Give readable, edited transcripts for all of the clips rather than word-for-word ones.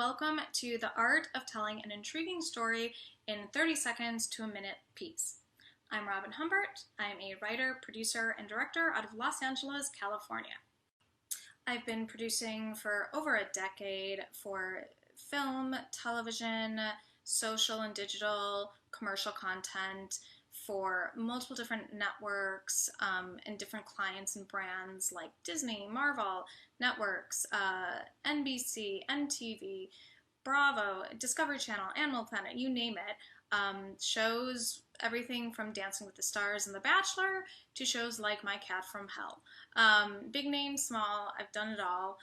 welcome to the art of telling an intriguing story in 30 seconds to a minute piece. I'm Humbert. I'm a writer, producer, and director out of Los Angeles, California. I've been producing for over a decade for film, television, social and digital, commercial content for multiple different networks and different clients and brands like Disney, Marvel, networks, NBC, NTV, Bravo, Discovery Channel, Animal Planet, you name it. Shows everything from Dancing with the Stars and The Bachelor to shows like My Cat from Hell. Big name, small, I've done it all.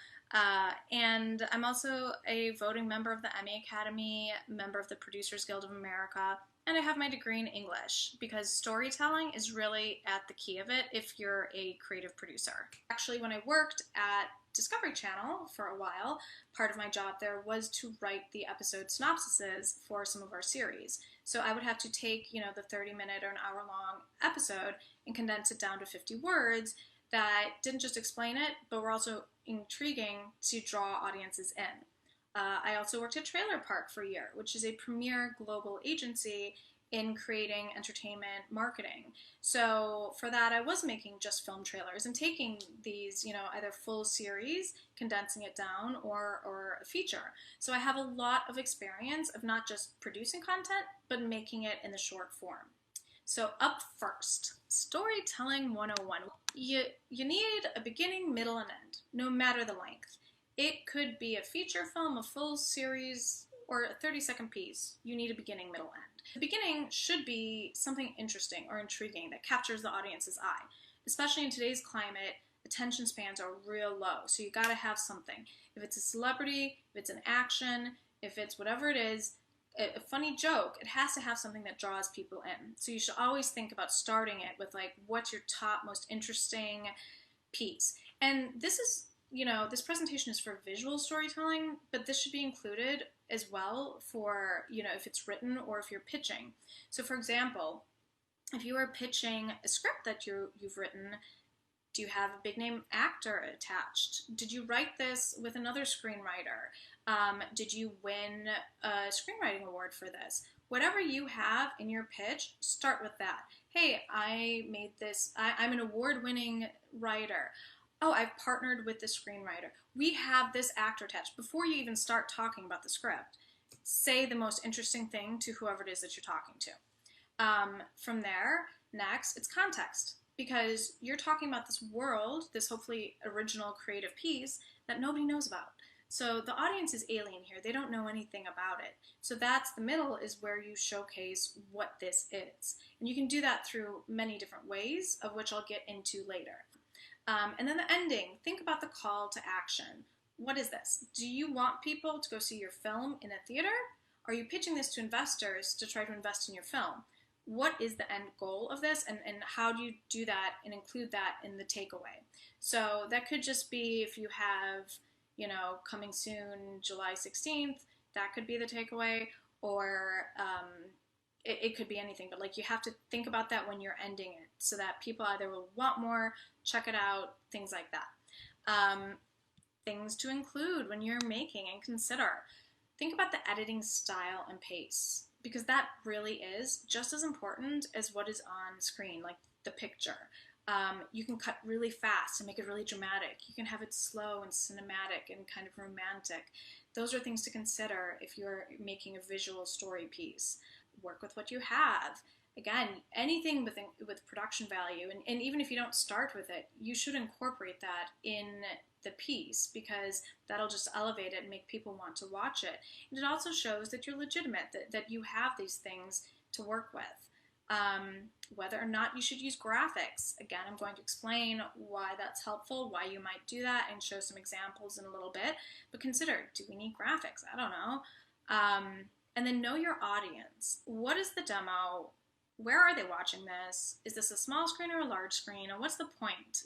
And I'm also a voting member of the Emmy Academy, member of the Producers Guild of America, and I have my degree in English because storytelling is really at the key of it if you're a creative producer. Actually, when I worked at Discovery Channel for a while, part of my job there was to write the episode synopsises for some of our series. So I would have to take, the 30-minute or an hour-long episode and condense it down to 50 words that didn't just explain it, but were also intriguing to draw audiences in. I also worked at Trailer Park for a year, which is a premier global agency in creating entertainment marketing. So for that, I was making just film trailers and taking these, either full series, condensing it down, or a feature. So I have a lot of experience of not just producing content, but making it in the short form. So up first, storytelling 101. You need a beginning, middle, and end, no matter the length. It could be a feature film, a full series, or a 30-second piece. You need a beginning, middle, end. The beginning should be something interesting or intriguing that captures the audience's eye. Especially in today's climate, attention spans are real low, so you gotta have something. If it's a celebrity, if it's an action, if it's whatever it is, a funny joke, it has to have something that draws people in. So you should always think about starting it with what's your top, most interesting piece. And this is, this presentation is for visual storytelling, but this should be included as well for, if it's written or if you're pitching. So for example, if you are pitching a script that you've written, do you have a big name actor attached? Did you write this with another screenwriter? Did you win a screenwriting award for this? Whatever you have in your pitch, start with that. Hey, I made this, I'm an award-winning writer. Oh, I've partnered with the screenwriter. We have this actor attached. Before you even start talking about the script, say the most interesting thing to whoever it is that you're talking to. From there, next, it's context. Because you're talking about this world, this hopefully original creative piece that nobody knows about. So the audience is alien here. They don't know anything about it. So that's the middle is where you showcase what this is. And you can do that through many different ways, of which I'll get into later. And then the ending, think about the call to action. What is this? Do you want people to go see your film in a theater? Are you pitching this to investors to try to invest in your film? What is the end goal of this, and how do you do that and include that in the takeaway? So that could just be if you have, coming soon, July 16th, that could be the takeaway, or it could be anything, but you have to think about that when you're ending it so that people either will want more, check it out, things like that. Things to include when you're making and consider. Think about the editing style and pace, because that really is just as important as what is on screen, like the picture. You can cut really fast and make it really dramatic. You can have it slow and cinematic and kind of romantic. Those are things to consider if you're making a visual story piece. Work with what you have. Again, anything with production value, and even if you don't start with it, you should incorporate that in the piece because that'll just elevate it and make people want to watch it. And it also shows that you're legitimate, that you have these things to work with. Whether or not you should use graphics. Again, I'm going to explain why that's helpful, why you might do that, and show some examples in a little bit. But consider, do we need graphics? I don't know. And then know your audience. What is the demo? Where are they watching this? Is this a small screen or a large screen? And what's the point?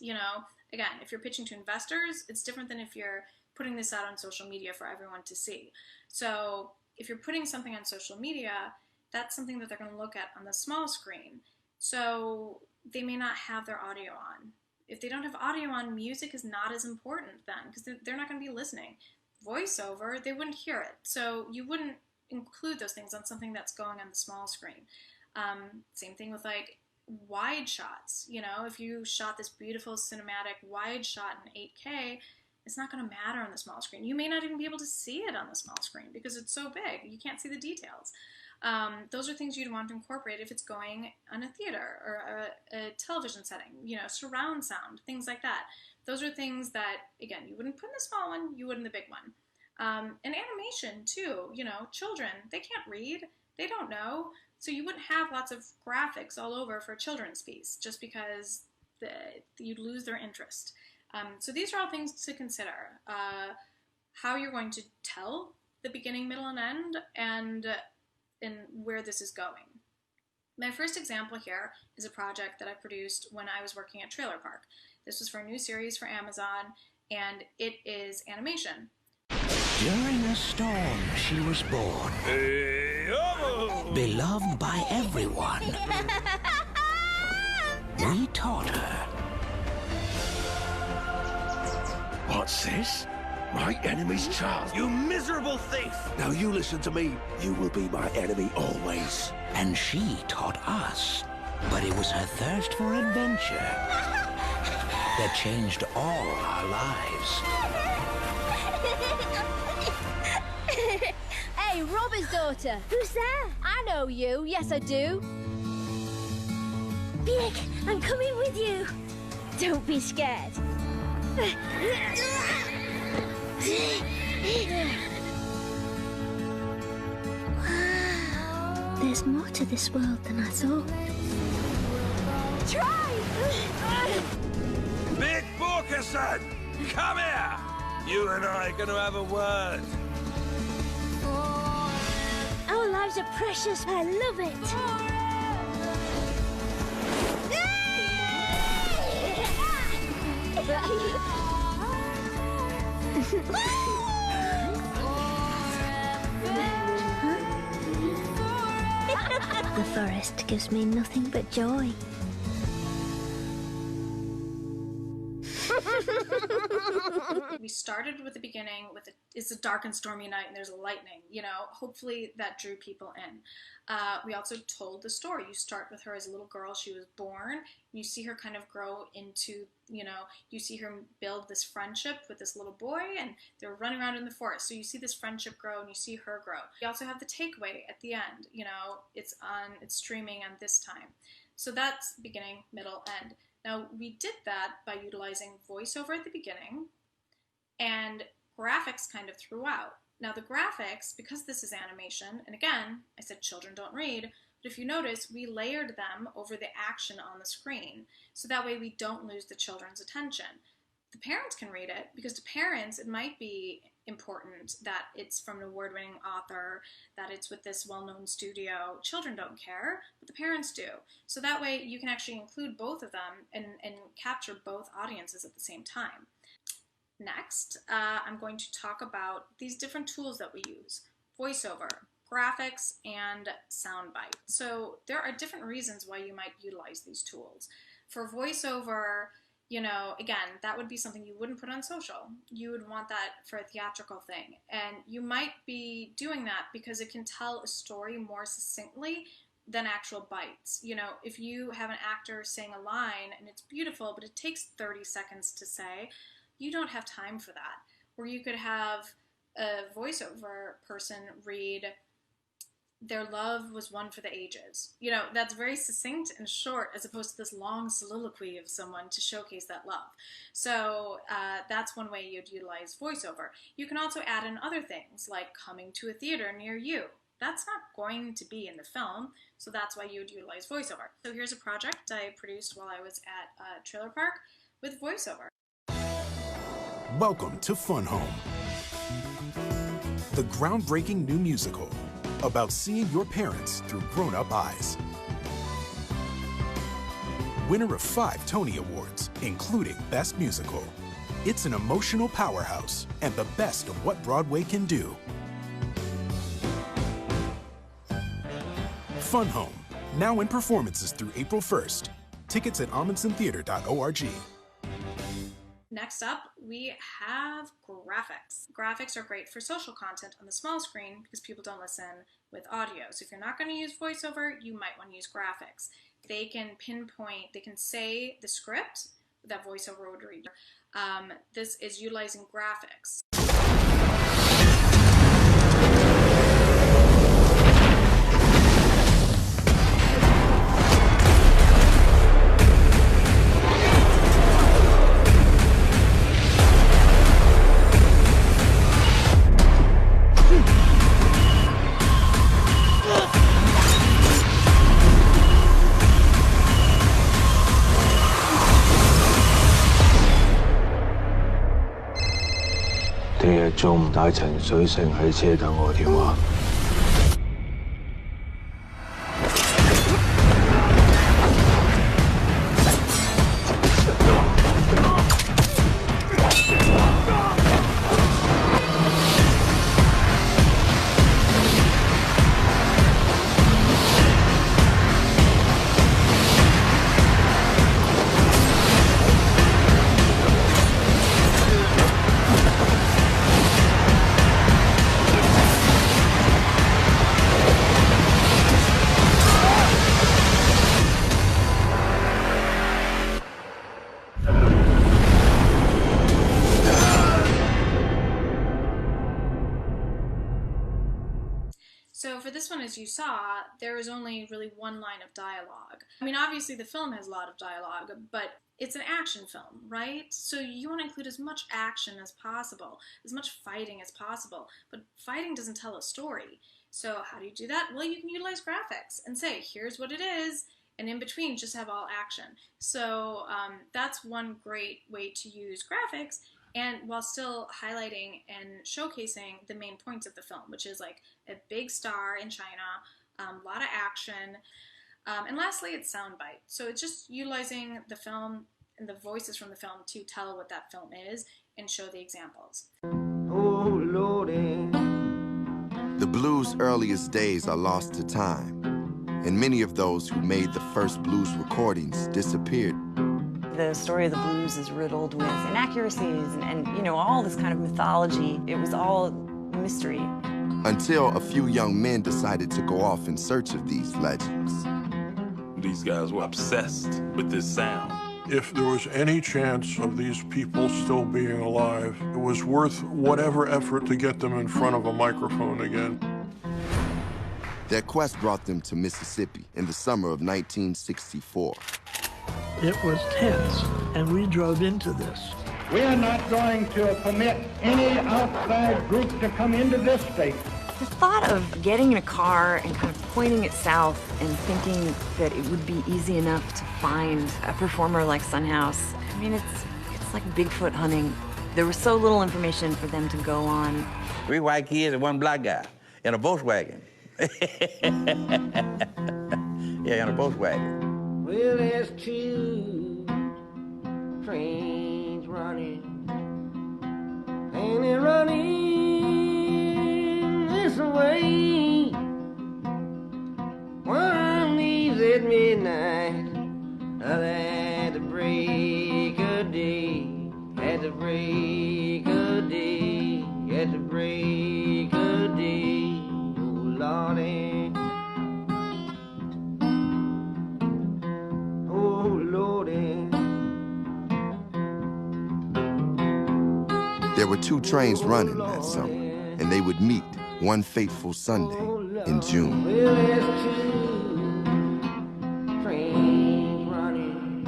Again, if you're pitching to investors, it's different than if you're putting this out on social media for everyone to see. So if you're putting something on social media, that's something that they're going to look at on the small screen. So they may not have their audio on. If they don't have audio on, music is not as important then because they're not going to be listening. voiceover, they wouldn't hear it. So you wouldn't include those things on something that's going on the small screen. Same thing with like wide shots. You know, if you shot this beautiful cinematic wide shot in 8K, it's not going to matter on the small screen. You may not even be able to see it on the small screen because it's so big. You can't see the details. Those are things you'd want to incorporate if it's going on a theater or a television setting, you know, surround sound, things like that. Those are things that, again, you wouldn't put in the small one, you would in the big one. And animation, too, you know, children, they can't read, they don't know, so you wouldn't have lots of graphics all over for a children's piece just because you'd lose their interest. So these are all things to consider. How you're going to tell the beginning, middle, and end, and where this is going. My first example here is a project that I produced when I was working at Trailer Park. This was for a new series for Amazon, and it is animation. During a storm, she was born. Beloved by everyone. We taught her. What's this? My enemy's child. You miserable thief! Now you listen to me. You will be my enemy always. And she taught us. But it was her thirst for adventure that changed all our lives. Hey, Robber's daughter. Who's there? I know you. Yes, I do. Big, I'm coming with you. Don't be scared. Wow. There's more to this world than I thought. Try! Big 𝘂𝗶𝗁𝗁! Come here! You and I are gonna have a word. Our lives are precious. I love it. The forest gives me nothing but joy. We started with the beginning with it's a dark and stormy night and there's lightning, you know, hopefully that drew people in. We also told the story. You start with her as a little girl. She was born. You see her kind of grow into, you know, you see her build this friendship with this little boy and they're running around in the forest. So you see this friendship grow and you see her grow. You also have the takeaway at the end, you know, it's streaming on this time. So that's beginning, middle, end. Now, we did that by utilizing voiceover at the beginning and graphics kind of throughout. Now, the graphics, because this is animation, and again, I said children don't read, but if you notice, we layered them over the action on the screen, so that way we don't lose the children's attention. The parents can read it, because to parents, it might be important that it's from an award-winning author, that it's with this well-known studio. Children don't care, but the parents do. So that way you can actually include both of them and capture both audiences at the same time. Next, I'm going to talk about these different tools that we use: voiceover, graphics, and soundbite. So there are different reasons why you might utilize these tools. For voiceover, you know, again, that would be something you wouldn't put on social. You would want that for a theatrical thing. And you might be doing that because it can tell a story more succinctly than actual bites. You know, if you have an actor saying a line and it's beautiful, but it takes 30 seconds to say, you don't have time for that. Or you could have a voiceover person read, "Their love was one for the ages." You know, that's very succinct and short as opposed to this long soliloquy of someone to showcase that love. So that's one way you'd utilize voiceover. You can also add in other things like coming to a theater near you. That's not going to be in the film, so that's why you would utilize voiceover. So here's a project I produced while I was at Trailer Park with voiceover. Welcome to Fun Home, the groundbreaking new musical about seeing your parents through grown-up eyes. Winner of 5 Tony Awards, including Best Musical. It's an emotional powerhouse and the best of what Broadway can do. Fun Home, now in performances through April 1st. Tickets at amundsentheater.org. Next Next up, we have graphics. Graphics are great for social content on the small screen because people don't listen with audio. So if you're not going to use voiceover, you might want to use graphics. They can pinpoint, they can say the script that voiceover would read. This is utilizing graphics.中午帶陳水性喺車等我電話。So for this one, as you saw, there is only really one line of dialogue. I mean, obviously the film has a lot of dialogue, but it's an action film, right? So you want to include as much action as possible, as much fighting as possible, but fighting doesn't tell a story. So how do you do that? Well, you can utilize graphics and say, here's what it is, and in between just have all action. So that's one great way to use graphics, and while still highlighting and showcasing the main points of the film, which is like a big star in China, a lot of action, and lastly, it's soundbite. So it's just utilizing the film and the voices from the film to tell what that film is and show the examples. Oh, Lordy. The blues' earliest days are lost to time, and many of those who made the first blues recordings disappeared. The story of the blues is riddled with inaccuracies and you know, all this kind of mythology. It was all mystery. Until a few young men decided to go off in search of these legends. These guys were obsessed with this sound. If there was any chance of these people still being alive, it was worth whatever effort to get them in front of a microphone again. Their quest brought them to Mississippi in the summer of 1964. It was tense, and we drove into this. We are not going to permit any outside group to come into this state. The thought of getting in a car and kind of pointing it south and thinking that it would be easy enough to find a performer like Sunhouse, I mean, it's like Bigfoot hunting. There was so little information for them to go on. 3 white kids and 1 black guy in a Volkswagen. Yeah, in a Volkswagen. Well, there's 2 trains running, and they're running this way. One leaves at midnight, other at the break of day, at the break of day, at the break of day. Oh, Lordy. There were 2 trains running that summer, and they would meet one fateful Sunday in June. Well, there's 2 trains running.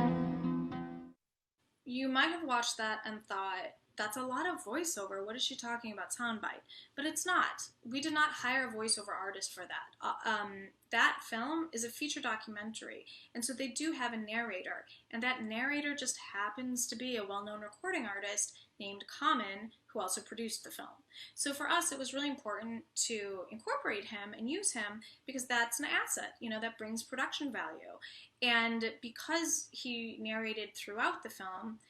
You might have watched that and thought, that's a lot of voiceover. What is she talking about soundbite? But it's not. We did not hire a voiceover artist for that. That film is a feature documentary, and so they do have a narrator, and that narrator just happens to be a well-known recording artist named 𝘂𝗍𝗄𝗯, who also produced the film. So for us, it was really important to incorporate him and use him because that's an asset, you know, that brings production value. And because he narrated throughout the film,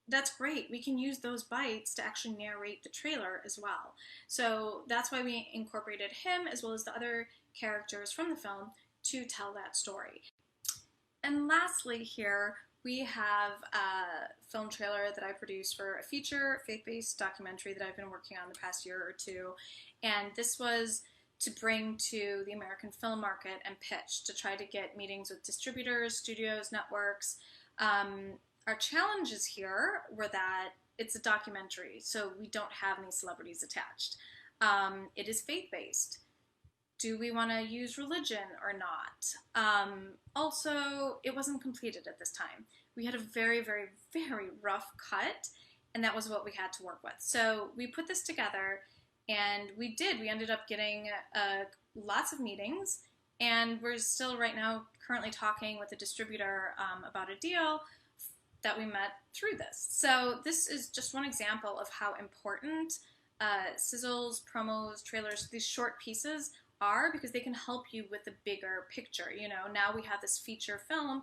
that's great. We can use those bites to actually narrate the trailer as well. So that's why we incorporated him as well as the other characters from the film to tell that story. And lastly here, We have a film trailer that I produced for a feature, faith-based documentary that I've been working on the past year or two. And this was to bring to the American film market and pitch to try to get meetings with distributors, studios, networks. Our challenges here were that it's a documentary, so we don't have any celebrities attached. It is faith-based. Do we want to use religion or not? Also, it wasn't completed at this time. We had a very, very, very rough cut, and that was what we had to work with. So we put this together, and we did. We ended up getting lots of meetings, and we're still right now currently talking with a distributor about a deal that we met through this. So this is just one example of how important sizzles, promos, trailers, these short pieces are, because they can help you with the bigger picture. You know, now we have this feature film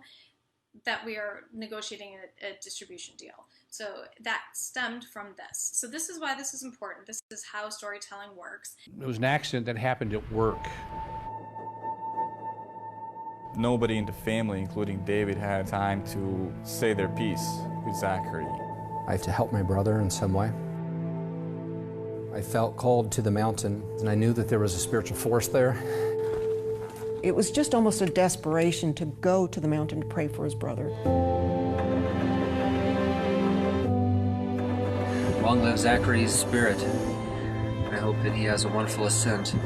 that we are negotiating a distribution deal. So that stemmed from this. So this is why this is important. This is how storytelling works. It was an accident that happened at work. Nobody in the family, including David, had time to say their piece with Zachary. I have to help my brother in some way. I felt called to the mountain, and I knew that there was a spiritual force there. It was just almost a desperation to go to the mountain to pray for his brother. Long live Zachary's spirit. I hope that he has a wonderful ascent.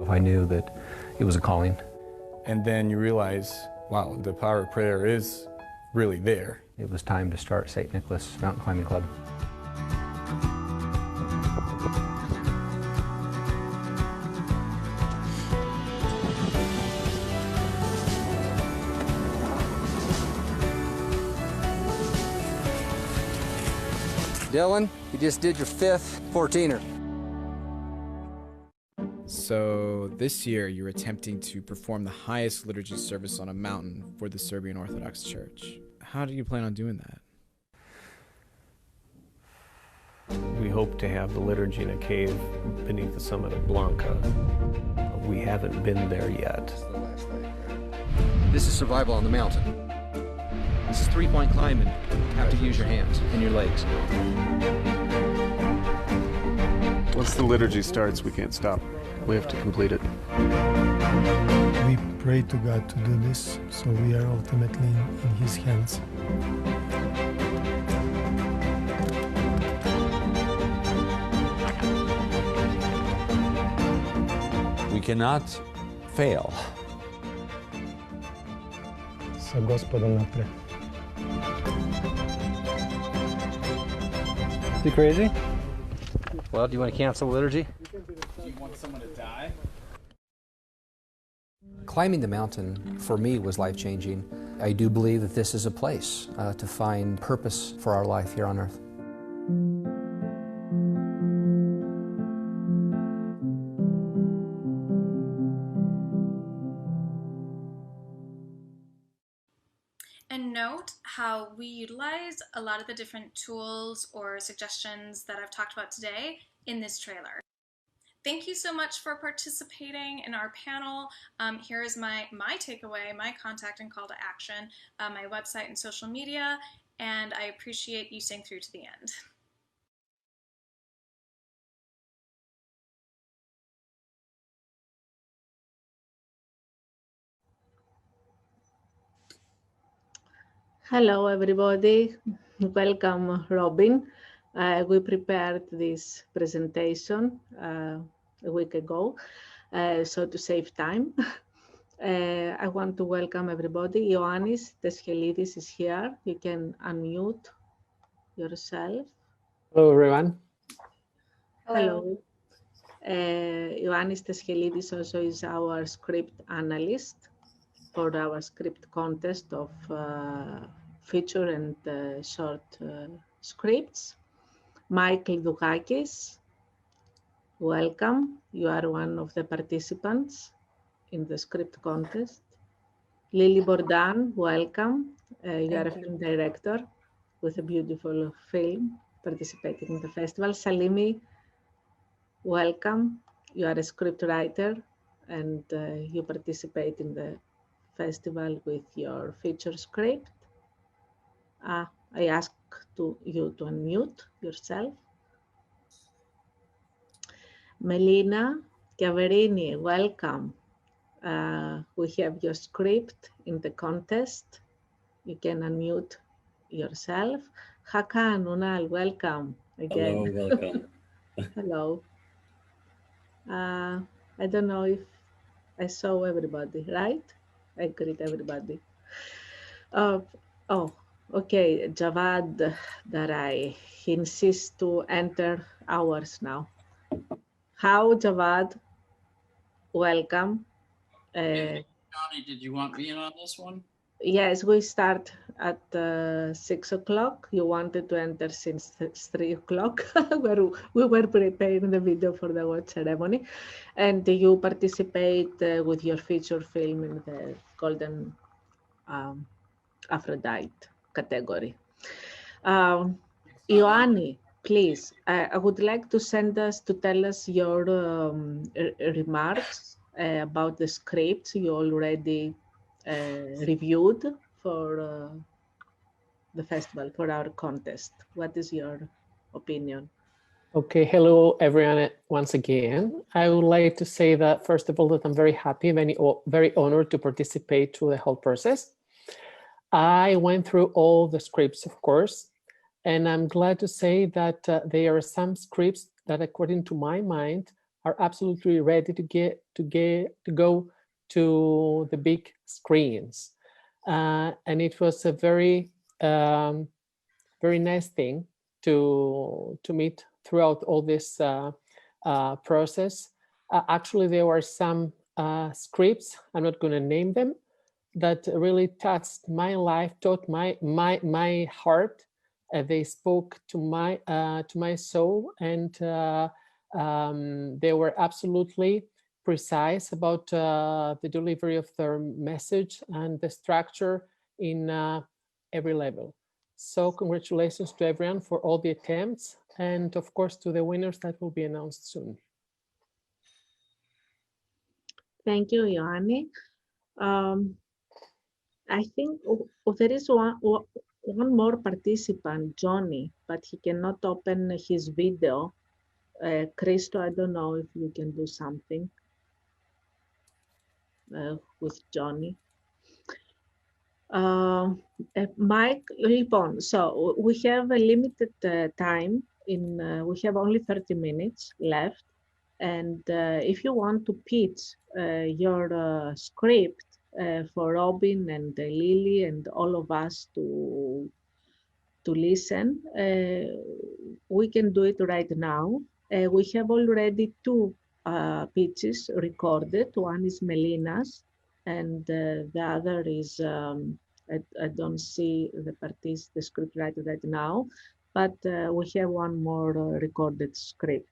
I knew that it was a calling. And then you realize, wow, the power of prayer is really there. It was time to start St. Nicholas Mountain Climbing Club. Dylan, you just did your 5th 14er. So this year you're attempting to perform the highest liturgy service on a mountain for the Serbian Orthodox Church. How do you plan on doing that? We hope to have the liturgy in a cave beneath the summit of Blanca. We haven't been there yet. This is survival on the mountain. This is three-point climbing. You have to use your hands and your legs. Once the liturgy starts, we can't stop. We have to complete it. We pray to God to do this, so we are ultimately in His hands. We cannot fail. Sa Gospodom napred. Is he crazy? Well, do you want to cancel liturgy? Do you want someone to die? Climbing the mountain, for me, was life-changing. I do believe that this is a place to find purpose for our life here on earth. And note how we utilize a lot of the different tools or suggestions that I've talked about today in this trailer. Thank you so much for participating in our panel. Here is my takeaway, my contact and call to action, my website and social media, and I appreciate you staying through to the end. Hello, everybody. Welcome, Robin. We prepared this presentation a week ago, so to save time. I want to welcome everybody. Ioannis Teskelidis is here. You can unmute yourself. Hello, everyone. Hello. Ioannis Teskelidis also is our script analyst for our script contest of feature and short scripts. Michael Doukakis, welcome. You are one of the participants in the script contest. Lily Bordan, welcome. You are a film director with a beautiful film participating in the festival. Salimi, welcome. You are a script writer and you participate in the festival with your feature script. I ask you to unmute yourself. Melina Chiaverini, welcome. We have your script in the contest. You can unmute yourself. Hakan Unal, welcome again. Hello, welcome. Hello. I don't know if I saw everybody, right? I greet everybody. Okay, Javad Darai, he insists to enter ours now. How, Javad? Welcome. Johnny, did you want me in on this one? Yes, we start at 6 o'clock. You wanted to enter since 3 o'clock, where we were preparing the video for the award ceremony. And you participate with your feature film in the Golden Aphrodite category. Ioanni, please, I would like to tell us your remarks about the scripts you already reviewed for the festival, for our contest. What is your opinion? Okay, hello everyone once again. I would like to say that first of all that I'm very happy and very honored to participate through the whole process. I went through all the scripts, of course, and I'm glad to say that there are some scripts that, according to my mind, are absolutely ready to go to the big screens. And it was a very nice thing to meet throughout all this process. Actually, there were some scripts, I'm not going to name them, that really touched my life, taught my heart. They spoke to my soul, and they were absolutely precise about the delivery of their message and the structure in every level. So congratulations to everyone for all the attempts, and of course to the winners that will be announced soon. Thank you, Ioanni. I think there is one more participant, Johnny, but he cannot open his video. Christo, I don't know if you can do something with Johnny. Mike, so we have a limited time. We have only 30 minutes left. And if you want to pitch your script for Robin and Lily and all of us to listen, we can do it right now. We have already 2 pitches recorded. One is Melina's, and the other is, I don't see the script right now, but we have one more recorded script.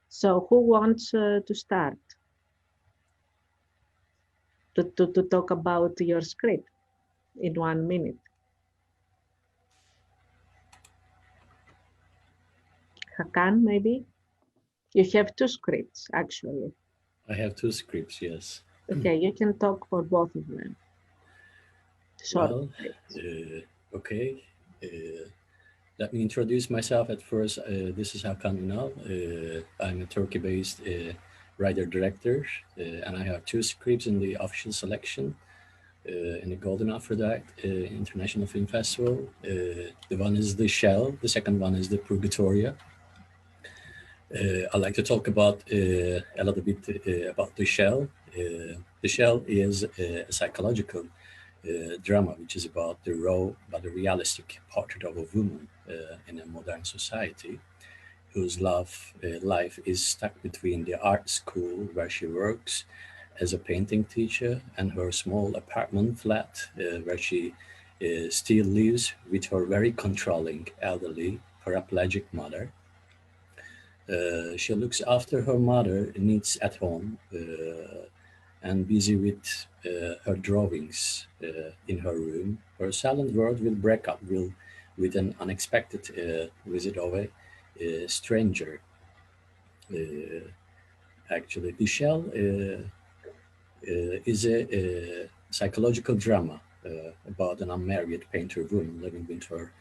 So who wants to start? To talk about your script in 1 minute. Hakan, maybe? You have 2 scripts, actually. I have 2 scripts, yes. Okay, you can talk for both of them. Short. Well, okay. Let me introduce myself at first. This is Hakan Ünal. I'm a Turkey-based writer-director, and I have 2 scripts in the official selection in the Golden Aphrodite International Film Festival. The one is the Shell, the second one is the Purgatoria. I'd like to talk about a little bit about the Shell. The Shell is a psychological drama, which is about the raw but realistic portrait of a woman in a modern society, whose life is stuck between the art school where she works as a painting teacher and her small apartment flat where she still lives with her very controlling elderly paraplegic mother. She looks after her mother, needs at home, and busy with her drawings in her room. Her silent world will break up with an unexpected visit of a stranger. Actually, the Shell is a psychological drama about an unmarried painter woman living with her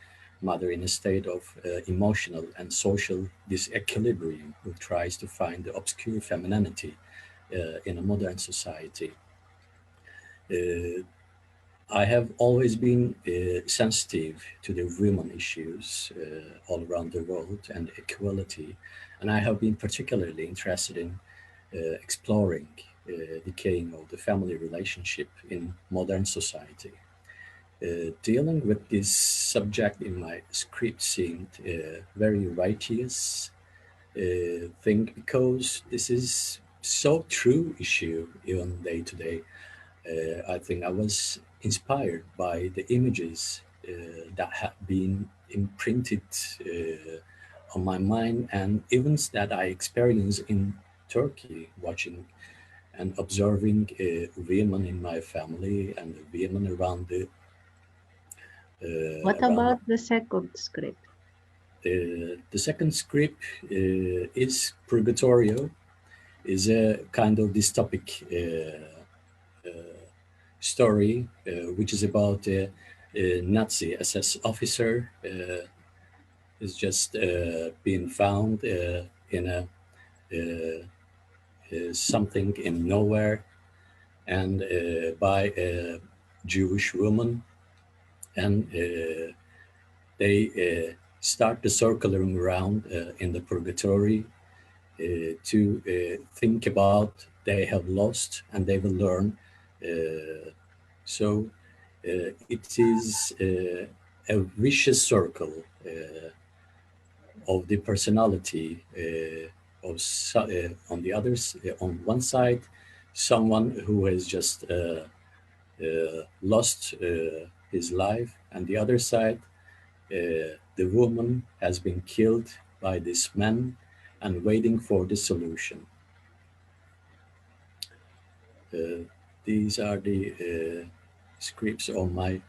mother in a state of emotional and social disequilibrium, who tries to find the obscure femininity in a modern society. I have always been sensitive to the women issues all around the world and equality, and I have been particularly interested in exploring decaying of the family relationship in modern society. Dealing with this subject in my script seemed very righteous thing, because this is so true issue even day to day. I think I was inspired by the images that have been imprinted on my mind, and events that I experienced in Turkey, watching and observing women in my family and the women around the What about the second script? The second script is Purgatorio, is a kind of dystopic story, which is about a Nazi SS officer is just being found in a something in nowhere, and by a Jewish woman, and they start the circling around in the purgatory to think about they have lost and they will learn. So it is a vicious circle of the personality of on the others. On one side, someone who has just lost his life, and the other side, the woman has been killed by this man and waiting for the solution. These are the scripts on my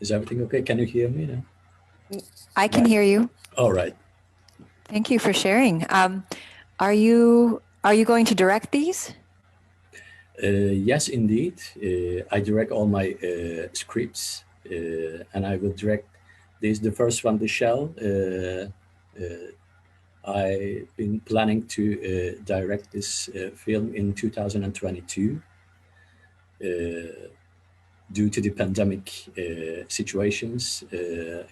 is everything okay? Can you hear me now? I can hear you. All right. Thank you for sharing. Are you going to direct these? Yes, indeed. I direct all my scripts, and I will direct this. The first one, The Shell. I've been planning to direct this film in 2022. Due to the pandemic situations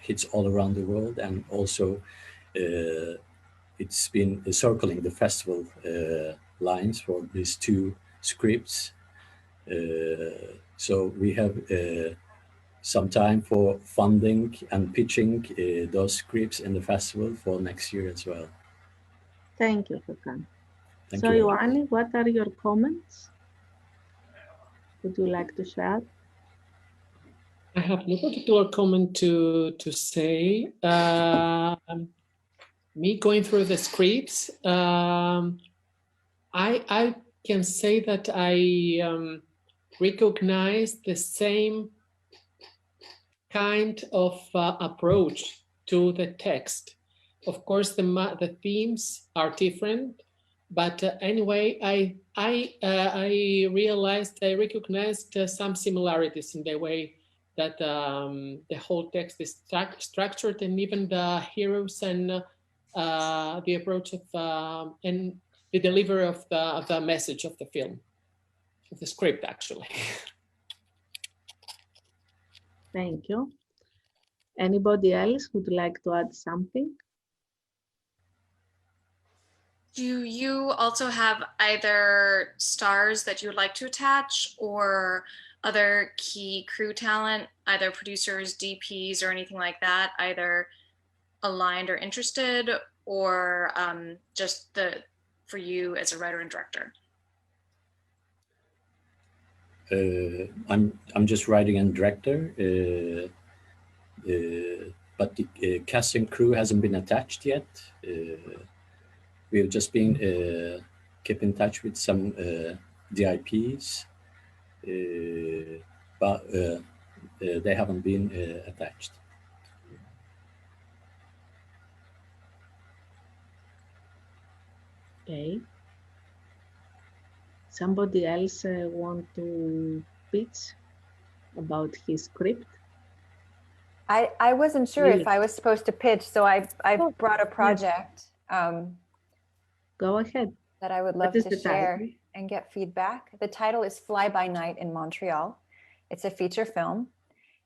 hits all around the world, and also it's been circling the festival lines for these two scripts. So we have some time for funding and pitching those scripts in the festival for next year as well. Thank you, Hakan. Thank So, you. Ioanni, what are your comments? Would you like to share? I have no particular comment to say. Me going through the scripts, I can say that I recognize the same kind of approach to the text. Of course, the themes are different, but anyway, I realized, I recognized some similarities in the way that the whole text is structured, and even the heroes and the approach of and the delivery of the message of the film, of the script, actually. Thank you. Anybody else would like to add something? Do you also have either stars that you would like to attach, or other key crew talent, either producers, DPs, or anything like that, either aligned or interested, or just for you as a writer and director? I'm just writing and director, but the casting crew hasn't been attached yet. We've just been kept in touch with some DIPs, but they haven't been attached. Okay. Somebody else want to pitch about his script? I wasn't sure Really? if I was supposed to pitch, so I brought a project Go ahead. that I would What love is to the share title? and get feedback. The title is Fly by Night in Montreal. It's a feature film.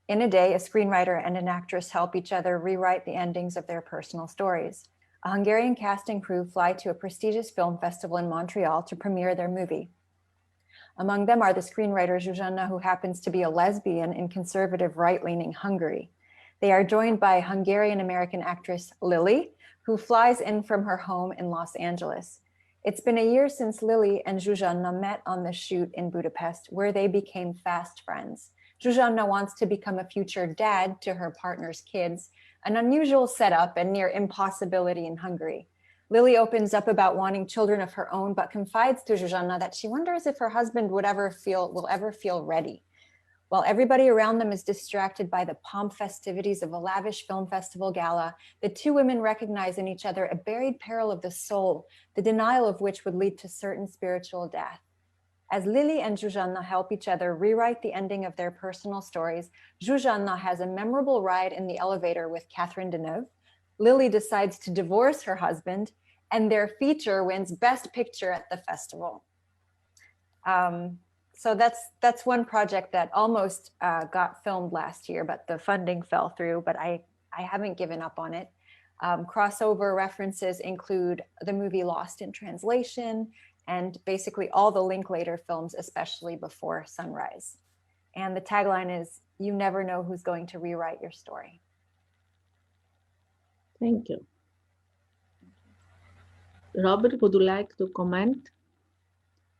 In a day, a screenwriter and an actress help each other rewrite the endings of their personal stories. A Hungarian cast and crew fly to a prestigious film festival in Montreal to premiere their movie. Among them are the screenwriter Zsuzsanna, who happens to be a lesbian in conservative right-leaning Hungary. They are joined by Hungarian-American actress Lily, who flies in from her home in Los Angeles. It's been a year since Lily and Zsuzsanna met on the shoot in Budapest, where they became fast friends. Zsuzsanna wants to become a future dad to her partner's kids, an unusual setup and near impossibility in Hungary. Lily opens up about wanting children of her own, but confides to Zsuzsanna that she wonders if her husband will ever feel ready. While everybody around them is distracted by the pomp festivities of a lavish film festival gala, the two women recognize in each other a buried peril of the soul, the denial of which would lead to certain spiritual death. As Lily and Zsuzsanna help each other rewrite the ending of their personal stories, Zsuzsanna has a memorable ride in the elevator with Catherine Deneuve. Lily decides to divorce her husband, and their feature wins Best Picture at the festival. So that's one project that almost got filmed last year, but the funding fell through, but I haven't given up on it. Crossover references include the movie Lost in Translation, and basically all the Linklater films, especially Before Sunrise. And the tagline is, "You never know who's going to rewrite your story." Thank you. Robert, would you like to comment?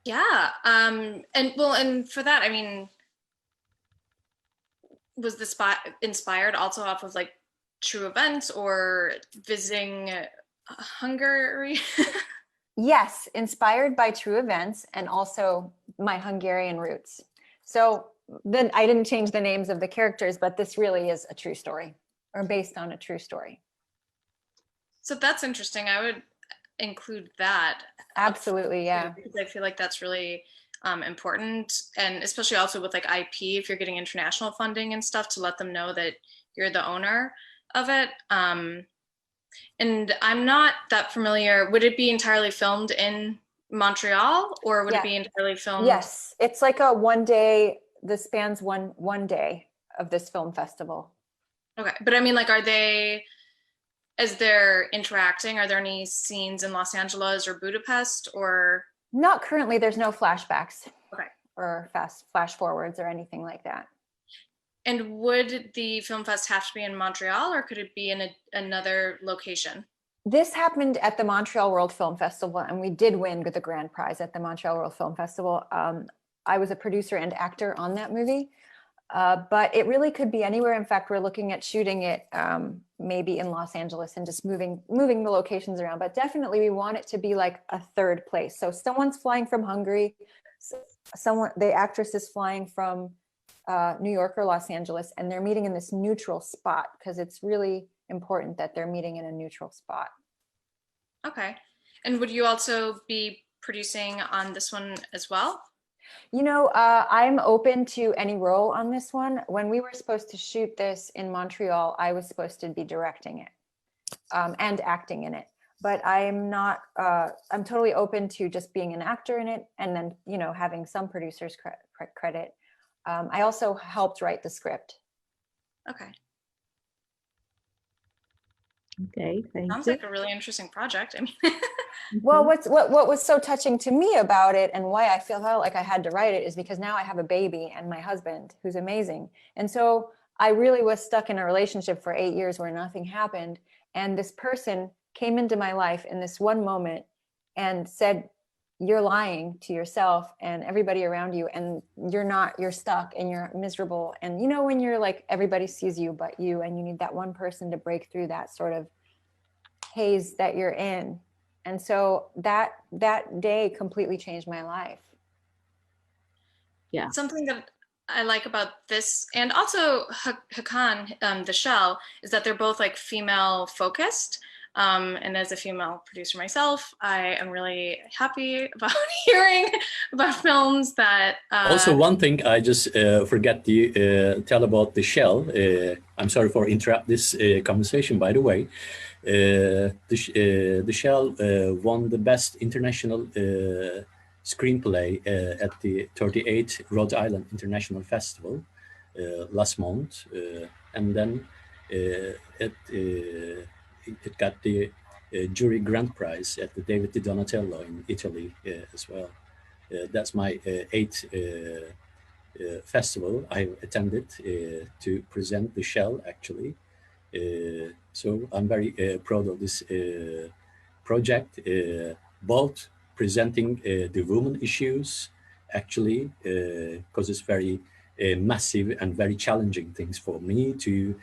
Yeah, and for that, I mean, was the spot inspired also off of like true events or visiting Hungary? Yes, inspired by true events and also my Hungarian roots. So then I didn't change the names of the characters, but this really is a true story or based on a true story. So that's interesting. I would include that. Absolutely, yeah. Because I feel like that's really important, and especially also with like IP, if you're getting international funding and stuff, to let them know that you're the owner of it. And I'm not that familiar. Would it be entirely filmed in Montreal, or would it be entirely filmed? Yes, it's like a one day, this spans one day of this film festival. Okay, but I mean, like, as they're interacting, are there any scenes in Los Angeles or Budapest, or? Not currently, there's no flashbacks. Okay. Or flash forwards or anything like that. And would the film fest have to be in Montreal, or could it be in another location? This happened at the Montreal World Film Festival, and we did win the grand prize at the Montreal World Film Festival. I was a producer and actor on that movie, but it really could be anywhere. In fact, we're looking at shooting it maybe in Los Angeles and just moving the locations around. But definitely, we want it to be like a third place. So someone's flying from Hungary, the actress is flying from New York or Los Angeles, and they're meeting in this neutral spot because it's really important that they're meeting in a neutral spot. Okay. And would you also be producing on this one as well? You know, I'm open to any role on this one. When we were supposed to shoot this in Montreal, I was supposed to be directing it and acting in it. But I'm not, I'm totally open to just being an actor in it and then, you know, having some producer's credit. I also helped write the script. Okay. Okay, thank Sounds you. like a really interesting project. I mean, well, what was so touching to me about it and why I felt like I had to write it is because now I have a baby and my husband, who's amazing. And so I really was stuck in a relationship for 8 years where nothing happened. And this person came into my life in this one moment and said, "You're lying to yourself and everybody around you, and you're stuck and you're miserable." And you know, when you're like, everybody sees you but you, and you need that one person to break through that sort of haze that you're in. And so that day completely changed my life. Yeah. Something that I like about this, and also 𝘂𝗄𝗄𝗃, the shell, is that they're both like female focused. And as a female producer myself, I am really happy about hearing about films that... Also, one thing I just forget to tell about the Shell. I'm sorry for interrupt this conversation, by the way. The Shell won the best international screenplay at the 38th Rhode Island International Festival last month. And then it got the jury grand prize at the David Di Donatello in Italy as well. That's my 8th festival I attended to present the Shell, actually. So I'm very proud of this project, both presenting the women issues, actually, because it's very massive and very challenging things for me to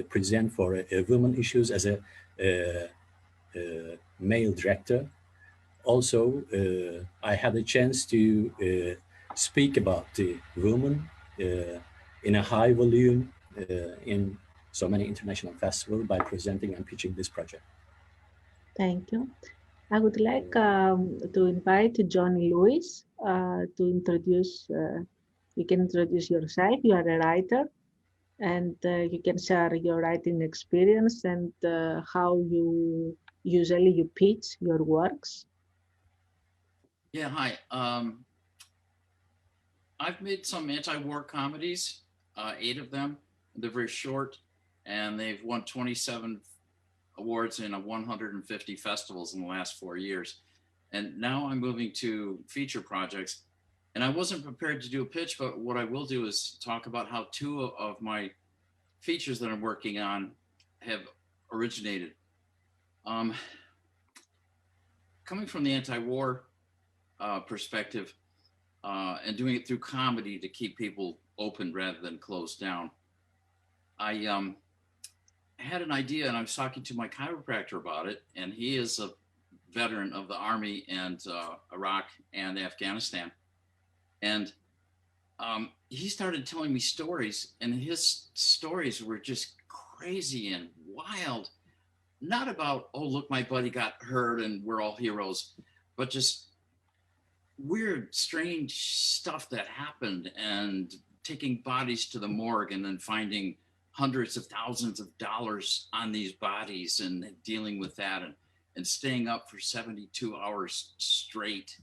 present for women issues as a male director. Also, I had a chance to speak about the women in a high volume in so many international festivals by presenting and pitching this project. Thank you. I would like to invite Johnny Lewis to introduce, you can introduce yourself. You are a writer, and you can share your writing experience and how you usually pitch your works. Yeah, hi. I've made some anti-war comedies, 8 of them. They're very short, and they've won 27 awards in 150 festivals in the last 4 years. And now I'm moving to feature projects. And I wasn't prepared to do a pitch, but what I will do is talk about how 2 of my features that I'm working on have originated. Coming from the anti-war perspective and doing it through comedy to keep people open rather than closed down, I had an idea, and I was talking to my chiropractor about it, and he is a veteran of the Army and Iraq and Afghanistan. And he started telling me stories, and his stories were just crazy and wild. Not about, oh, look, my buddy got hurt and we're all heroes, but just weird, strange stuff that happened, and taking bodies to the morgue and then finding hundreds of thousands of dollars on these bodies and dealing with that, and staying up for 72 hours straight.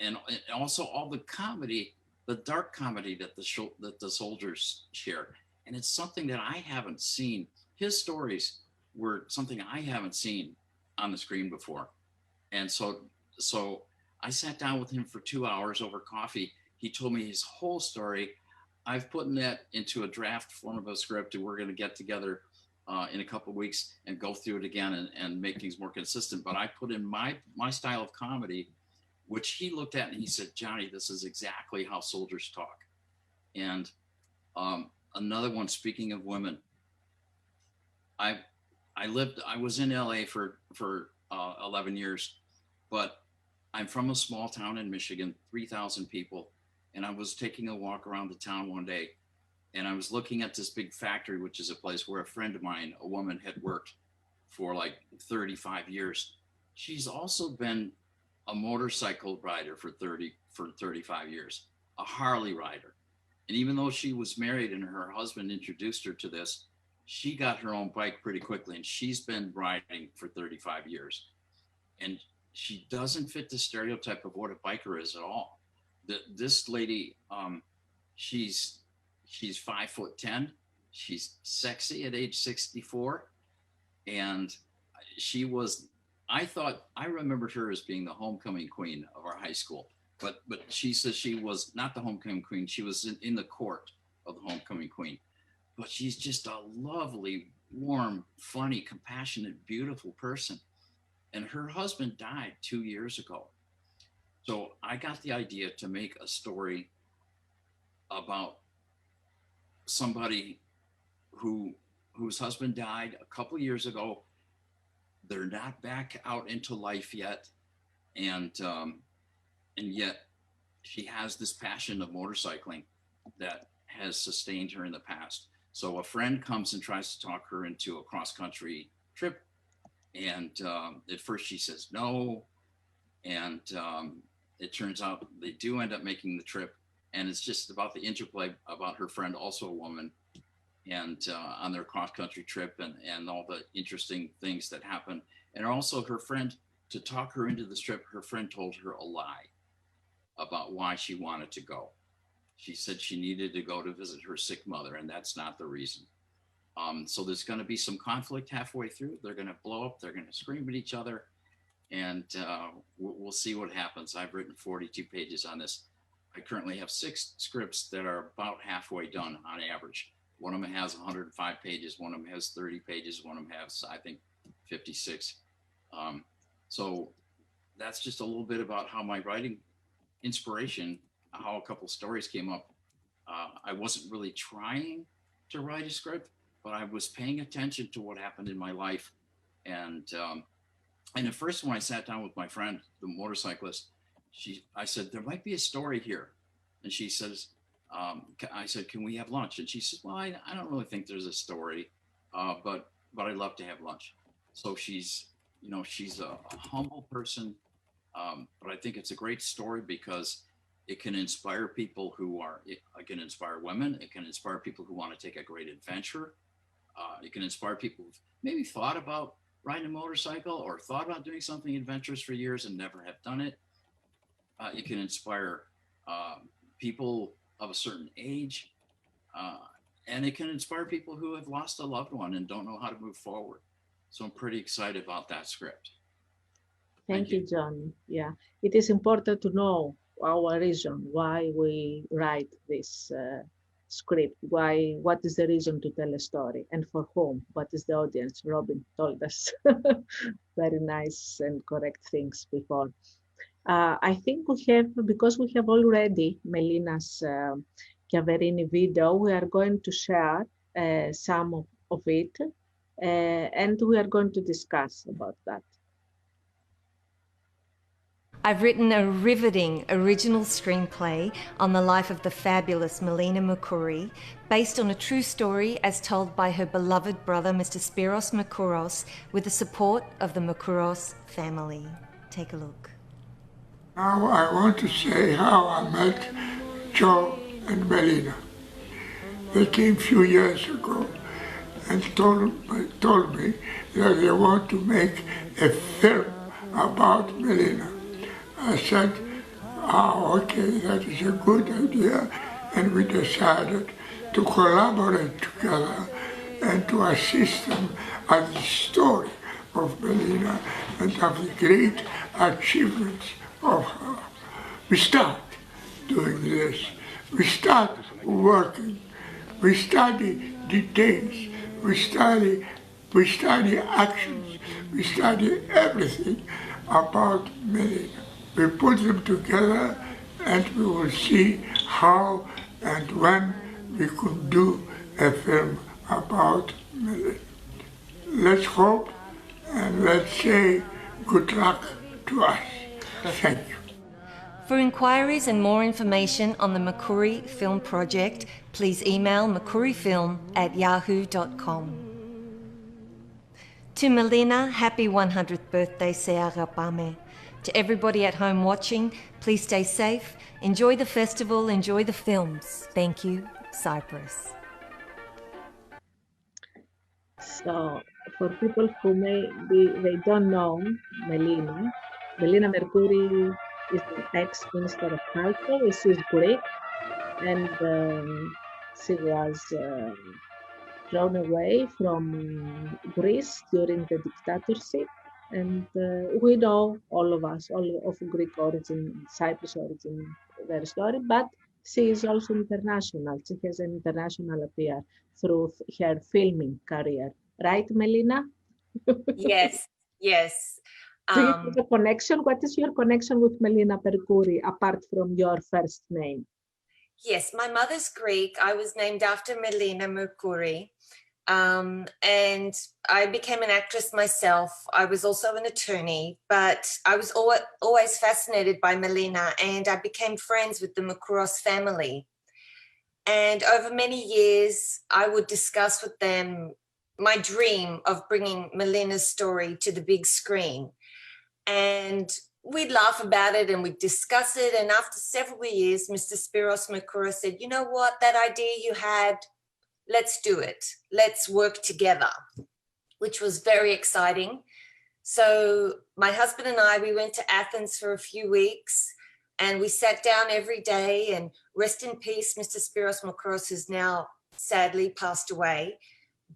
And also all the comedy, the dark comedy that the soldiers share. And it's something that I haven't seen. His stories were something I haven't seen on the screen before. And so I sat down with him for 2 hours over coffee. He told me his whole story. I've put that into a draft form of a script, and we're going to get together in a couple of weeks and go through it again and make things more consistent. But I put in my style of comedy, which he looked at and he said, Johnny, this is exactly how soldiers talk. And another one, speaking of women, I was in LA for 11 years, but I'm from a small town in Michigan, 3,000 people. And I was taking a walk around the town one day, and I was looking at this big factory, which is a place where a friend of mine, a woman, had worked for like 35 years. She's also been a motorcycle rider for 35 years, a Harley rider. And even though she was married and her husband introduced her to this, she got her own bike pretty quickly, and she's been riding for 35 years. And she doesn't fit the stereotype of what a biker is at all. This lady, she's 5'10". She's sexy at age 64. And I remembered her as being the homecoming queen of our high school. But she says she was not the homecoming queen. She was in the court of the homecoming queen. But she's just a lovely, warm, funny, compassionate, beautiful person. And her husband died 2 years ago. So I got the idea to make a story about somebody whose husband died a couple of years ago. They're not back out into life yet. And yet she has this passion of motorcycling that has sustained her in the past. So a friend comes and tries to talk her into a cross-country trip. And at first she says no. And it turns out they do end up making the trip. And it's just about the interplay about her friend, also a woman, and on their cross-country trip and all the interesting things that happen. And also her friend, to talk her into this trip, her friend told her a lie about why she wanted to go. She said she needed to go to visit her sick mother, and that's not the reason. So there's going to be some conflict halfway through. They're going to blow up. They're going to scream at each other, and we'll see what happens. I've written 42 pages on this. I currently have 6 scripts that are about halfway done on average. One of them has 105 pages. One of them has 30 pages. One of them has, I think, 56. So that's just a little bit about how my writing inspiration, how a couple stories came up. I wasn't really trying to write a script, but I was paying attention to what happened in my life. And at first, when I sat down with my friend, the motorcyclist, I said, there might be a story here. And she says, I said, can we have lunch? And she says, well, I don't really think there's a story, but I'd love to have lunch. So she's a humble person, but I think it's a great story because it can inspire people it can inspire women. It can inspire people who want to take a great adventure. It can inspire people who've maybe thought about riding a motorcycle or thought about doing something adventurous for years and never have done it. It can inspire people of a certain age, and it can inspire people who have lost a loved one and don't know how to move forward. So I'm pretty excited about that script. Thank you, John. Yeah, it is important to know our reason why we write this script. What is the reason to tell a story, and for whom? What is the audience? Robin told us very nice and correct things before. I think because we have already Melina's 𝘂𝗶𝗱𝗁𝗍 video, we are going to share some of it, and we are going to discuss about that. I've written a riveting original screenplay on the life of the fabulous Melina Mercouri, based on a true story as told by her beloved brother, Mr. Spyros Merkouros, with the support of the Merkouros family. Take a look. Now I want to say how I met Joe and Melina. They came a few years ago and told me that they want to make a film about Melina. I said, okay, that is a good idea, and we decided to collaborate together and to assist them at the story of Melina and of the great achievements of her. We start doing this. We start working. We study details. We study actions. We study everything about Melina. We put them together and we will see how and when we could do a film about Melina. Let's hope and let's say good luck to us. Thank you. For inquiries and more information on the Mercouri Film Project, please email mercourifilm@yahoo.com. To Melina, happy 100th birthday, se agapame. To everybody at home watching, please stay safe, enjoy the festival, enjoy the films. Thank you, Cyprus. So, for people who they don't know Melina Mercouri is the ex-Minister of Culture. She's Greek, and she was thrown away from Greece during the dictatorship. And we know, all of us, all of Greek origin, Cyprus origin, their story, but she is also international. She has an international appeal through her filming career. Right, Melina? Yes, yes. Do you have a connection? What is your connection with Melina Mercouri, apart from your first name? Yes, my mother's Greek. I was named after Melina Mercouri. And I became an actress myself. I was also an attorney, but I was always fascinated by Melina, and I became friends with the Merkouros family. And over many years, I would discuss with them my dream of bringing Melina's story to the big screen. And we'd laugh about it and we'd discuss it. And after several years, Mr. 𝘂𝘄𝘄𝗃 said, you know what, that idea you had, let's do it. Let's work together, which was very exciting. So my husband and I, we went to Athens for a few weeks and we sat down every day, and rest in peace, Mr. 𝘂𝘄𝘄𝗃 has now sadly passed away.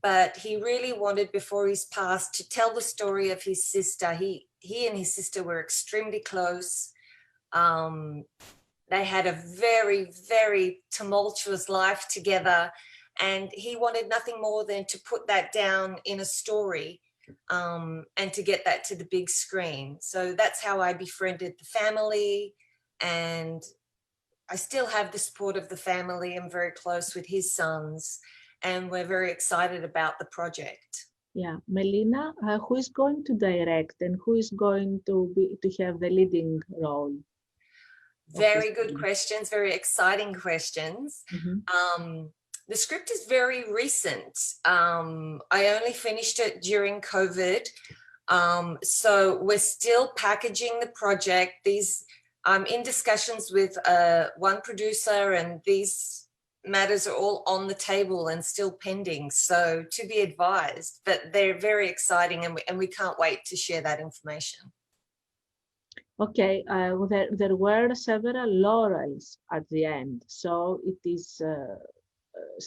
But he really wanted, before he's passed, to tell the story of his sister. He and his sister were extremely close. They had a very, very tumultuous life together. And he wanted nothing more than to put that down in a story and to get that to the big screen. So that's how I befriended the family. And I still have the support of the family. I'm very close with his sons. And we're very excited about the project. Yeah, Melina, who is going to direct and who is going to have the leading role? Very good questions, very exciting questions. The script is very recent. I only finished it during COVID. So we're still packaging the project. I'm in discussions with one producer, and these matters are all on the table and still pending, so to be advised, but they're very exciting, and we can't wait to share that information. Okay, there were several laurels at the end, so it is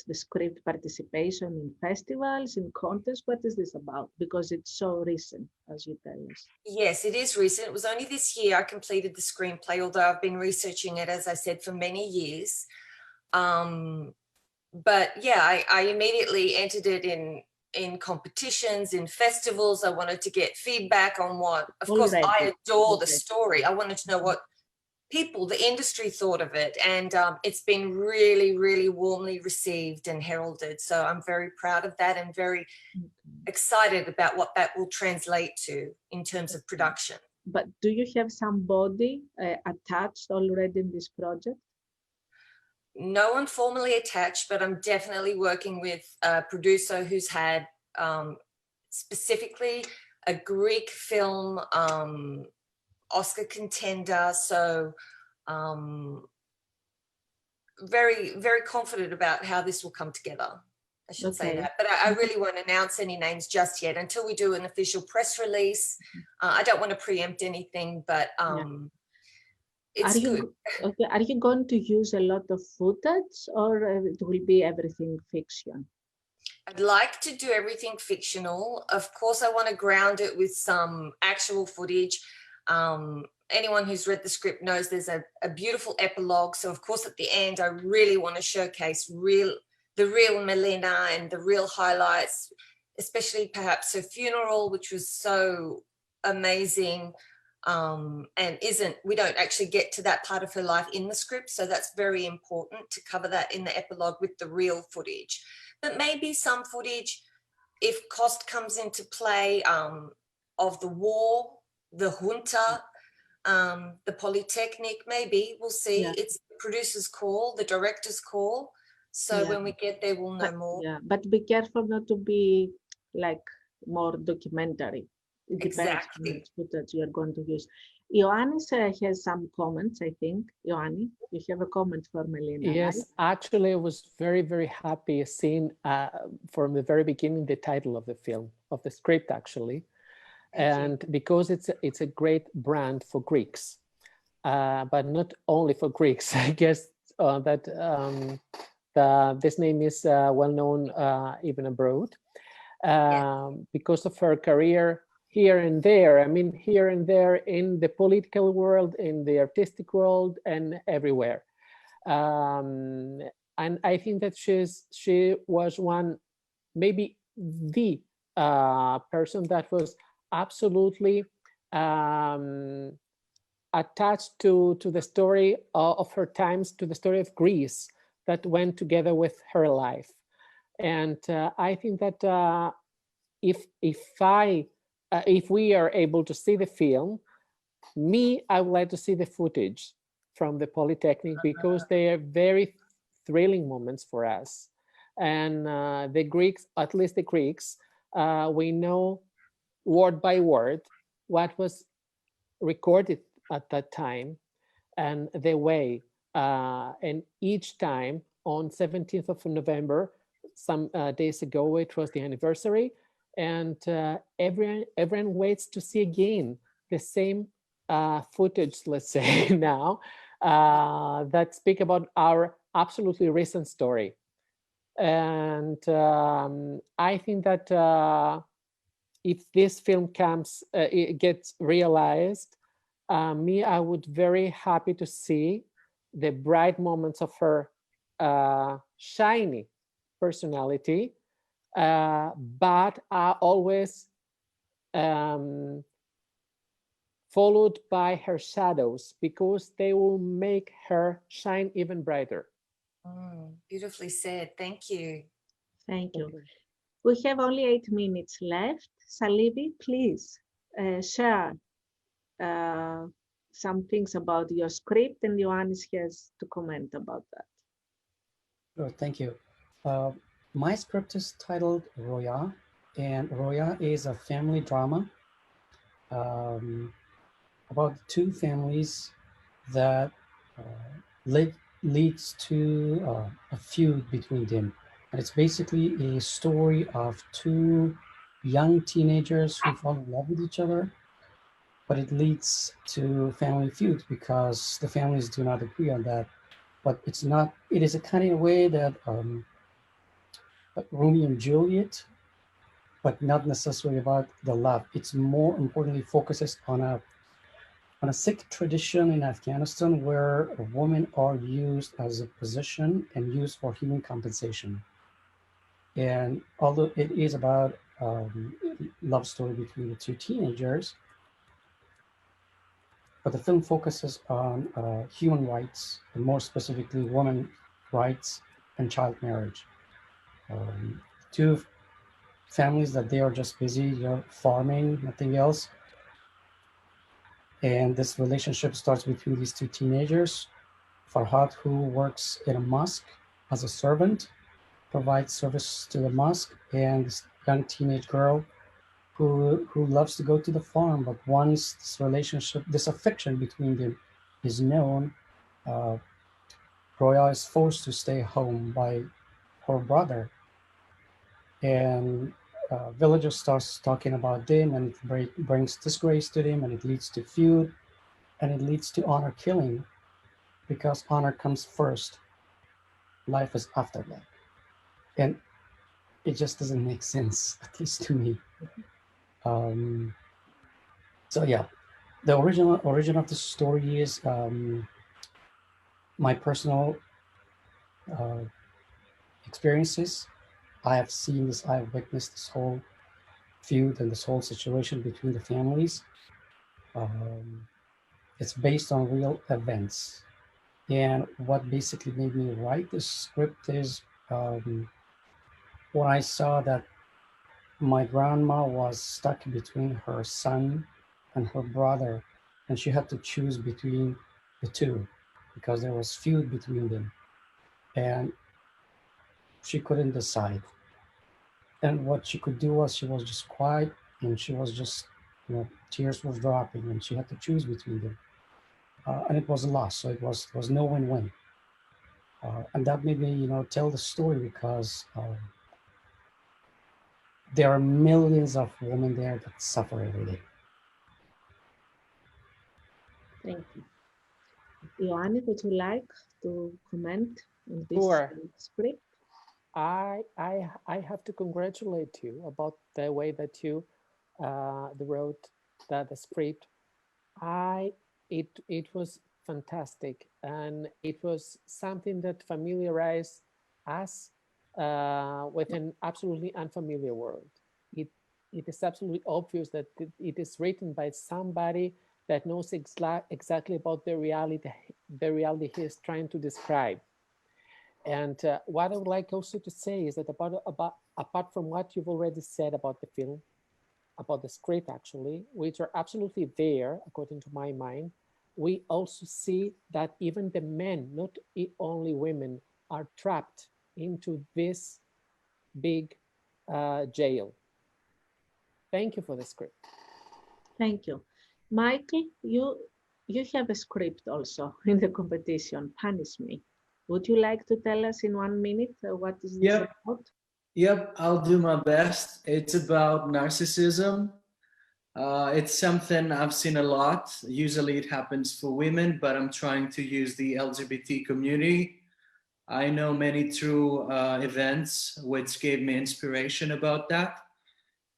the script participation in festivals, in contests. What is this about? Because it's so recent, as you tell us. Yes, it is recent. It was only this year I completed the screenplay, although I've been researching it, as I said, for many years. But yeah, I immediately entered it in competitions, in festivals. I wanted to get feedback on what, of course, I adore the story. I wanted to know what people, the industry, thought of it. And it's been really, really warmly received and heralded. So I'm very proud of that and very excited about what that will translate to in terms of production. But do you have somebody attached already in this project? No one formally attached, but I'm definitely working with a producer who's had specifically a Greek film Oscar contender. So very, very confident about how this will come together. I should say that, but I really won't announce any names just yet until we do an official press release. I don't want to preempt anything, but it's good. Okay, are you going to use a lot of footage, or it will be everything fiction? I'd like to do everything fictional. Of course, I want to ground it with some actual footage. Anyone who's read the script knows there's a beautiful epilogue. So of course, at the end, I really want to showcase the real Melina and the real highlights, especially perhaps her funeral, which was so amazing. And we don't actually get to that part of her life in the script. So that's very important to cover that in the epilogue with the real footage. But maybe some footage, if cost comes into play, of the war, the junta, the Polytechnic, maybe, we'll see. Yeah. It's the producer's call, the director's call. So when we get there, we'll know more. Yeah, but be careful not to be like more documentary. It depends on which footage you are going to use. 𝘂𝘂𝑰 has some comments, I think. 𝘂𝘂𝑰, you have a comment for Melina. Yes, right? Actually, I was very, very happy seeing from the very beginning the title of the film, of the script, actually. And because it's a great brand for Greeks, but not only for Greeks. I guess that this name is well known even abroad because of her career here and there. I mean, here and there in the political world, in the artistic world, and everywhere. And I think that she was one, maybe the person that was absolutely attached to the story of her times, to the story of Greece that went together with her life. And I think that if we are able to see the film, I would like to see the footage from the Polytechnic, because they are very thrilling moments for us. And the Greeks, at least the Greeks, we know word by word what was recorded at that time and the way. And each time on 17th of November, some days ago, it was the anniversary, and everyone waits to see again the same footage, let's say now, that speak about our absolutely recent story. And I think that if this film it gets realized, I would very happy to see the bright moments of her shiny personality, but are always followed by her shadows, because they will make her shine even brighter. Beautifully said. Thank you. Thank you. We have only 8 minutes left. Salivi, please share some things about your script, and Ioannis has to comment about that. Sure, thank you. My script is titled Roya, and Roya is a family drama about 2 families that leads to a feud between them. And it's basically a story of 2 young teenagers who fall in love with each other, but it leads to family feuds because the families do not agree on that. But it's not, it is a kind of way that Romeo and Juliet, but not necessarily about the love. It's more importantly focuses on a Sikh tradition in Afghanistan where women are used as a position and used for human compensation. And although it is about love story between the 2 teenagers, but the film focuses on human rights, and more specifically women's rights and child marriage. 2 families that they are just busy, farming, nothing else. And this relationship starts between these 2 teenagers. Farhad, who works in a mosque as a servant, provides service to the mosque, and this young teenage girl who loves to go to the farm, but once this relationship, this affection between them is known, Roya is forced to stay home by her brother. And villagers starts talking about them, and it brings disgrace to them, and it leads to feud, and it leads to honor killing, because honor comes first. Life is after that. And it just doesn't make sense, at least to me. So yeah, the origin of the story is my personal experiences. I have seen this, I have witnessed this whole feud and this whole situation between the families. It's based on real events. And what basically made me write this script is when I saw that my grandma was stuck between her son and her brother, and she had to choose between the 2 because there was feud between them, and she couldn't decide. And what she could do was she was just quiet, and she was just, tears were dropping, and she had to choose between them. And it was a loss, so it was no win-win. And that made me, tell the story because there are millions of women there that suffer every day. Thank you. Ioannis, would you like to comment on this script? I have to congratulate you about the way that you wrote the script. It was fantastic, and it was something that familiarized us with an absolutely unfamiliar world. It is absolutely obvious that it is written by somebody that knows exactly about the reality he is trying to describe. And what I would like also to say is that apart from what you've already said about the film, about the script actually, which are absolutely there, according to my mind, we also see that even the men, not only women, are trapped into this big jail. Thank you for the script. Thank you. Michael, you have a script also in the competition, Punish Me. Would you like to tell us in 1 minute what is this about? Yep, I'll do my best. It's about narcissism. It's something I've seen a lot. Usually it happens for women, but I'm trying to use the LGBT community. I know many true events which gave me inspiration about that.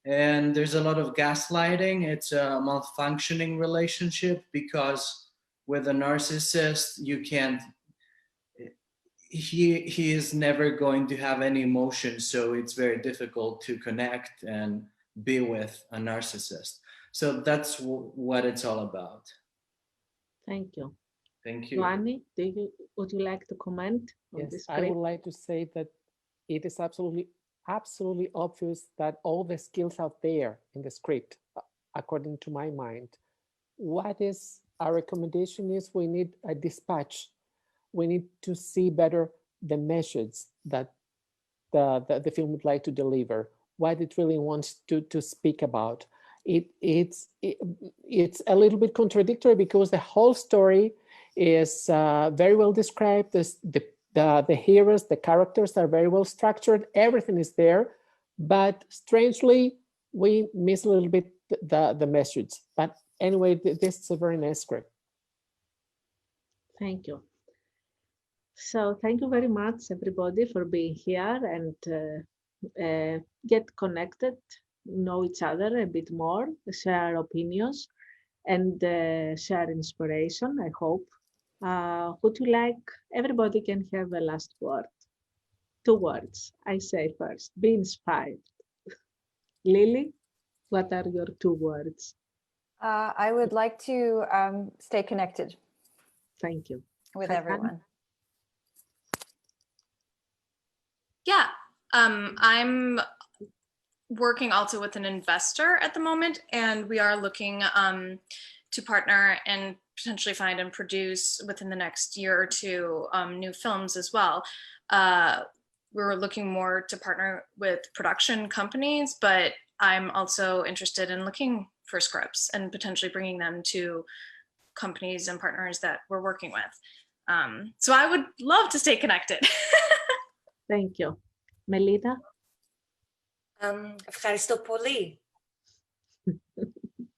And there's a lot of gaslighting. It's a malfunctioning relationship because with a narcissist, you can't, he is never going to have any emotion. So it's very difficult to connect and be with a narcissist. So that's what it's all about. Thank you. Thank you. Ioanni, would you like to comment on this script? I would like to say that it is absolutely obvious that all the skills out there in the script, according to my mind. What is our recommendation is we need a dispatch. We need to see better the message that the film would like to deliver, what it really wants to speak about. It's a little bit contradictory because the whole story is very well described. The heroes, the characters are very well structured. Everything is there, but strangely, we miss a little bit the message. But anyway, this is a very nice script. Thank you. So thank you very much, everybody, for being here and get connected, know each other a bit more, share opinions, and share inspiration, I hope. Would you like, everybody can have a last word. 2 words, I say first, be inspired. Lily, what are your 2 words? I would like to stay connected. Thank you. With everyone. Yeah, I'm working also with an investor at the moment, and we are looking to partner and potentially find and produce within the next year or 2 new films as well. We're looking more to partner with production companies, but I'm also interested in looking for scripts and potentially bringing them to companies and partners that we're working with. So I would love to stay connected. Thank you. Melita? Ευχαριστώ πολύ.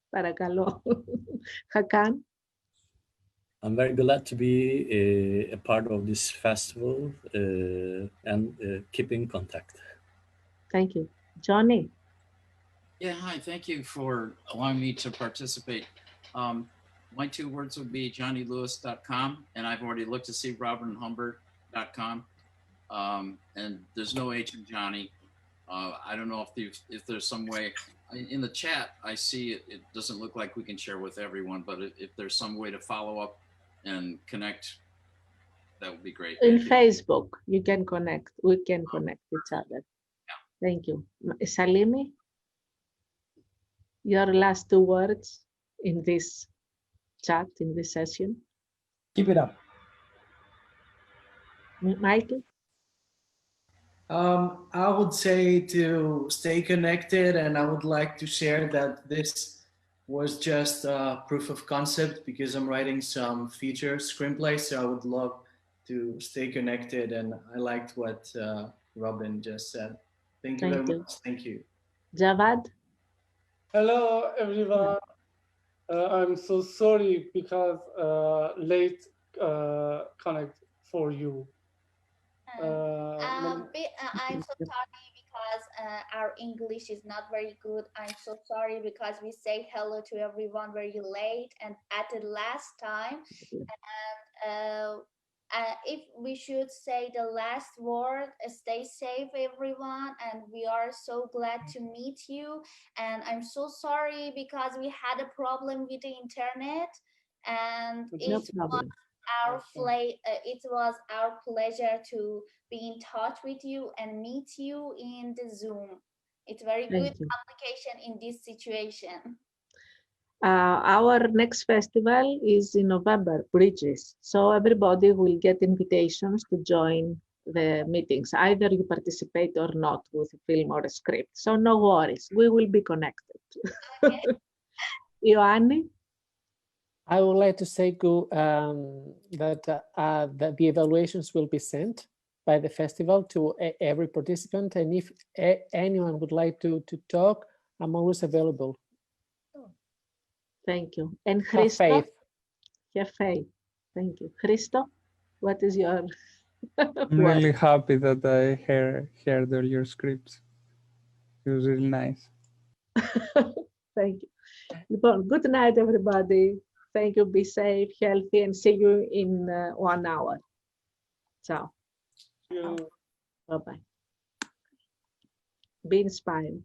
Παρακαλώ. Hakan? I'm very glad to be a part of this festival and keep in contact. Thank you. Johnny? Yeah, hi, thank you for allowing me to participate. My 2 words would be johnnylewis.com, and I've already looked to see robinhumbert.com. And there's no H in Johnny. I don't know if there's some way, in the chat, I see it doesn't look like we can share with everyone, but if there's some way to follow up and connect, that would be great. In Facebook, you can connect. We can connect each other. Yeah. Thank you. Salimi, your last 2 words in this chat, in this session. Keep it up. Michael? I would say to stay connected, and I would like to share that this was just a proof of concept because I'm writing some feature screenplays, so I would love to stay connected, and I liked what Robin just said. Thank you very much. Thank you. Javad? Hello, everyone. I'm so sorry because late connect for you. I'm so sorry because our English is not very good. I'm so sorry because we say hello to everyone very late and at the last time. And if we should say the last word, stay safe, everyone. And we are so glad to meet you. And I'm so sorry because we had a problem with the internet. And it was our pleasure to be in touch with you and meet you in the Zoom. It's very good communication in this situation. Our next festival is in November, Bridges. So everybody will get invitations to join the meetings. Either you participate or not with a film or a script. So no worries, we will be connected. Ioanni? I would like to say that the evaluations will be sent by the festival to every participant. And if anyone would like to talk, I'm always available. Thank you. And Have Christo? faith. Have faith. Thank you. Christo, what is your I'm really happy that I heard all your scripts. It was really nice. Thank you. Good night, everybody. Thank you. Be safe, healthy, and see you in 1 hour. Ciao. Bye-bye. Be inspired.